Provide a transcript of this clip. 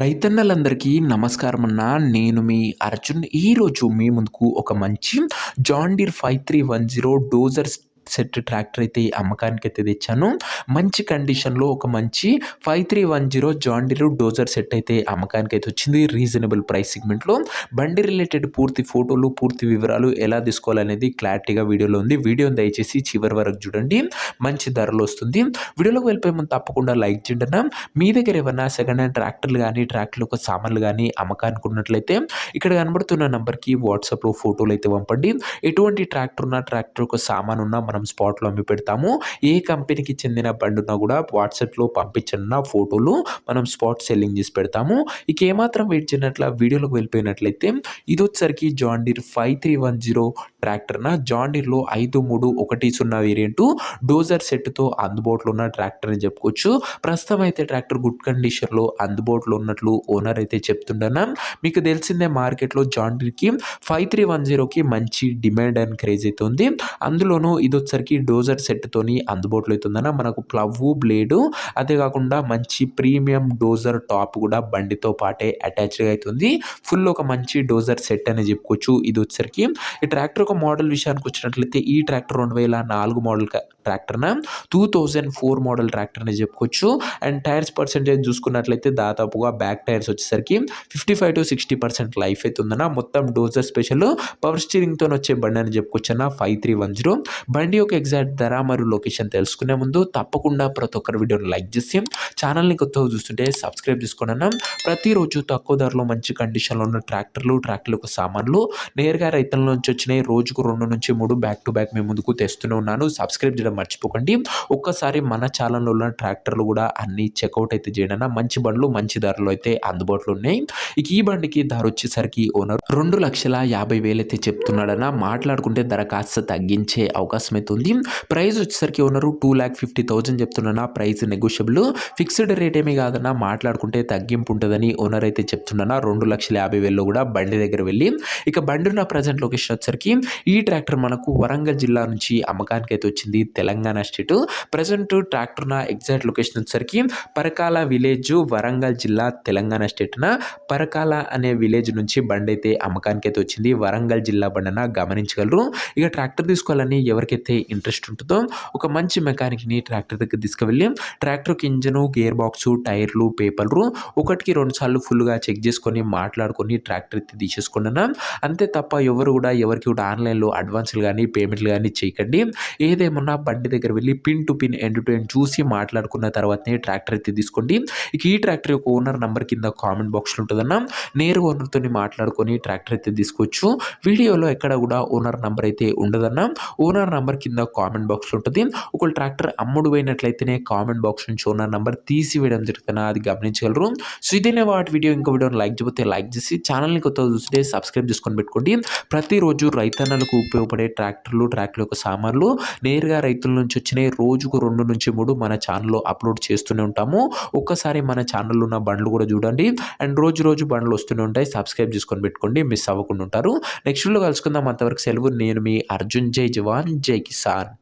రైతన్నలందరికీ నమస్కారం అన్న. నేను మీ అర్జున్. ఈరోజు మీ ముందుకు ఒక మంచి John Deere 5310 dozer set tractor అయితే అమ్మకానికైతే తెచ్చాను. మంచి కండిషన్‌లో ఒక మంచి 5310 జాన్ డీర్ డోజర్ సెట్ అయితే అమ్మకానికైతే వచ్చింది. రీజనబుల్ ప్రైస్ సెగ్మెంట్‌లో బండి రిలేటెడ్ పూర్తి ఫోటోలు, పూర్తి వివరాలు ఎలా తీసుకోవాలనేది క్లారిటీగా వీడియోలో ఉంది. వీడియోని దయచేసి చివరి వరకు చూడండి. మంచి ధరలో వస్తుంది. వీడియోలోకి వెళ్ళిపోయే ముందు తప్పకుండా లైక్ చేయండి అన్న. మీ దగ్గర ఏమన్నా సెకండ్ హ్యాండ్ ట్రాక్టర్లు కానీ ట్రాక్టర్ యొక్క సామాన్లు కానీ అమ్మకానికి ఉన్నట్లయితే ఇక్కడ కనబడుతున్న నంబర్కి వాట్సాప్లో ఫోటోలు అయితే పంపండి. ఎటువంటి ట్రాక్టర్ ఉన్నా ట్రాక్టర్ యొక్క సామాన్ ఉన్నా మనం స్పాట్లో అమ్మి పెడతాము. ఏ కంపెనీకి చెందిన బండి ఉన్నా కూడా వాట్సాప్లో పంపించిన ఫోటోలు మనం స్పాట్ సెల్లింగ్ చేసి పెడతాము. ఇక ఏమాత్రం వెయిట్ చేయనట్ల వీడియోలోకి వెళ్ళిపోయినట్లయితే ఇది వచ్చేసరికి జాన్ డీర్ 5310 ట్రాక్టర్న జాన్ డీర్లో 5310 వేరియంటు డోజర్ సెట్తో అందుబాటులో ఉన్న ట్రాక్టర్ అని చెప్పుకోవచ్చు. ప్రస్తుతం అయితే ట్రాక్టర్ గుడ్ కండిషన్లో అందుబాటులో ఉన్నట్లు ఓనర్ అయితే చెప్తుండన్నా. మీకు తెలిసిందే మార్కెట్లో జాన్ డీర్కి 5310కి మంచి డిమాండ్ అండ్ క్రేజ్ అయితే ఉంది. అందులోనూ ఇది వచ్చరికి డోజర్ సెట్తోని అందుబాటులో అవుతుందన్న. మనకు ప్లవ్వు బ్లేడు అదే కాకుండా మంచి ప్రీమియం డోజర్ టాప్ కూడా బండితో పాటే అటాచ్గా అవుతుంది. ఫుల్ ఒక మంచి డోజర్ సెట్ అని చెప్పుకోవచ్చు. ఇది వచ్చరికి ఈ ట్రాక్టర్ ఒక మోడల్ విషయానికి వచ్చినట్లయితే ఈ ట్రాక్టర్ 2004 మోడల్ ట్రాక్టర్న 2004 మోడల్ ట్రాక్టర్ అని చెప్పుకోవచ్చు. అండ్ టైర్స్ పర్సెంటేజ్ చూసుకున్నట్లయితే దాదాపుగా బ్యాక్ టైర్స్ వచ్చేసరికి 55 to 60% లైఫ్ అయితే ఉందన్న. మొత్తం డోజర్ స్పెషల్ పవర్ స్టీరింగ్తో వచ్చే బండి అని చెప్పుకోవచ్చు అన్న 5310. బండి యొక్క ఎగ్జాక్ట్ ధర మరియు లొకేషన్ తెలుసుకునే ముందు తప్పకుండా ప్రతి ఒక్కరి వీడియోని లైక్ చేసి ఛానల్ని కొత్తగా చూస్తుంటే సబ్స్క్రైబ్ చేసుకోండి అన్న. ప్రతిరోజు తక్కువ ధరలో మంచి కండిషన్లో ఉన్న ట్రాక్టర్ల యొక్క సామాన్లు నేరుగా రైతుల నుంచి వచ్చినాయి. రోజుకు 2 నుంచి 3 బ్యాక్ టు బ్యాక్ మేము ముందుకు తెస్తూనే ఉన్నాను. సబ్స్క్రైబ్ చేయడం మర్చిపోకండి. ఒక్కసారి మన ఛానల్లో ఉన్న ట్రాక్టర్లు కూడా అన్ని చెక్అవుట్ అయితే చేయండి అన్న. మంచి బండ్లు మంచి ధరలో అయితే అందుబాటులో ఉన్నాయి. ఇక ఈ బండికి ధర వచ్చేసరికి ఓనర్ 2,50,000 అయితే చెప్తున్నాడన్న. మాట్లాడుకుంటే ధర కాస్త తగ్గించే అవకాశం అయితే ఉంది. ప్రైస్ వచ్చేసరికి ఓనరు 2,50,000 చెప్తున్నా. ప్రైస్ నెగోషియబుల్, ఫిక్స్డ్ రేట్ ఏమీ కాదన్న. మాట్లాడుకుంటే తగ్గింపు ఉంటుందని ఓనర్ అయితే చెప్తున్నా. 2,50,000 కూడా బండి దగ్గర వెళ్ళి ఇక బండి ఉన్న ప్రజెంట్ లొకేషన్ వచ్చేసరికి ఈ ట్రాక్టర్ మనకు వరంగల్ జిల్లా నుంచి అమ్మకానికి అయితే వచ్చింది. తెలంగాణ స్టేట్. ప్రజెంట్ ట్రాక్టర్ నా ఎగ్జాక్ట్ లొకేషన్ వచ్చేసరికి పరకాల విలేజ్, వరంగల్ జిల్లా, తెలంగాణ స్టేట్న పరకాల అనే విలేజ్ నుంచి బండి అయితే అమ్మకానికి అయితే వచ్చింది. వరంగల్ జిల్లా బండిన గమనించగలరు. ఇక ట్రాక్టర్ తీసుకోవాలని ఎవరికైతే ఇంట్రెస్ట్ ఉంటుందో ఒక మంచి మెకానిక్ని ట్రాక్టర్ దగ్గర తీసుకువెళ్ళి ట్రాక్టర్కి ఇంజను, గేర్ బాక్సు, టైర్లు, పేపర్లు 1కి 2 సార్లు ఫుల్గా చెక్ చేసుకొని మాట్లాడుకొని ట్రాక్టర్ అయితే తీసేసుకున్నాను. అంతే తప్ప ఎవరు కూడా ఎవరికి కూడా ఆన్లైన్లో అడ్వాన్స్లు కానీ పేమెంట్లు కానీ చేయకండి. ఏదేమన్నా బండి దగ్గర వెళ్ళి pin to pin end to end చూసి మాట్లాడుకున్న తర్వాతనే ట్రాక్టర్ అయితే తీసుకోండి. ఇక ఈ ట్రాక్టర్ యొక్క ఓనర్ నంబర్ కింద కామెంట్ బాక్స్లో ఉంటుందన్న. నేరుగా ఓనర్తో మాట్లాడుకొని ట్రాక్టర్ అయితే తీసుకోవచ్చు. వీడియోలో ఎక్కడ కూడా ఓనర్ నంబర్ అయితే ఉండదన్న. ఓనర్ నంబర్ కింద కామెంట్ బాక్స్లో ఉంటుంది. ఒకవేళ ట్రాక్టర్ అమ్ముడు పోయినట్లయితేనే కామెంట్ బాక్స్ నుంచి ఓనర్ నంబర్ తీసివేయడం జరుగుతుందా అది గమనించగలరు. సో ఇదేనే వాటి వీడియో. ఇంకో వీడియోని లైక్ చేయకపోతే లైక్ చేసి ఛానల్ని కొత్తగా చూస్తే సబ్స్క్రైబ్ చేసుకొని పెట్టుకోండి. ప్రతిరోజు రైతన్నలకు ఉపయోగపడే ట్రాక్టర్ల యొక్క సామాన్లు నేరుగా రైతుల నుంచి వచ్చినాయి. రోజుకు 2 నుంచి 3 మన ఛానల్లో అప్లోడ్ చేస్తూనే ఉంటాము. ఒక్కసారి మన ఛానల్లో ఉన్న బండ్లు కూడా చూడండి. అండ్ రోజు బండ్లు వస్తూనే ఉంటాయి. సబ్స్క్రైబ్ చేసుకొని పెట్టుకోండి, మిస్ అవ్వకుండా ఉంటారు. నెక్స్ట్ వీడియోలో కలుసుకుందాం. అంతవరకు సెలవు. నేను మీ అర్జున్. జై జవాన్ జై కిసాన్.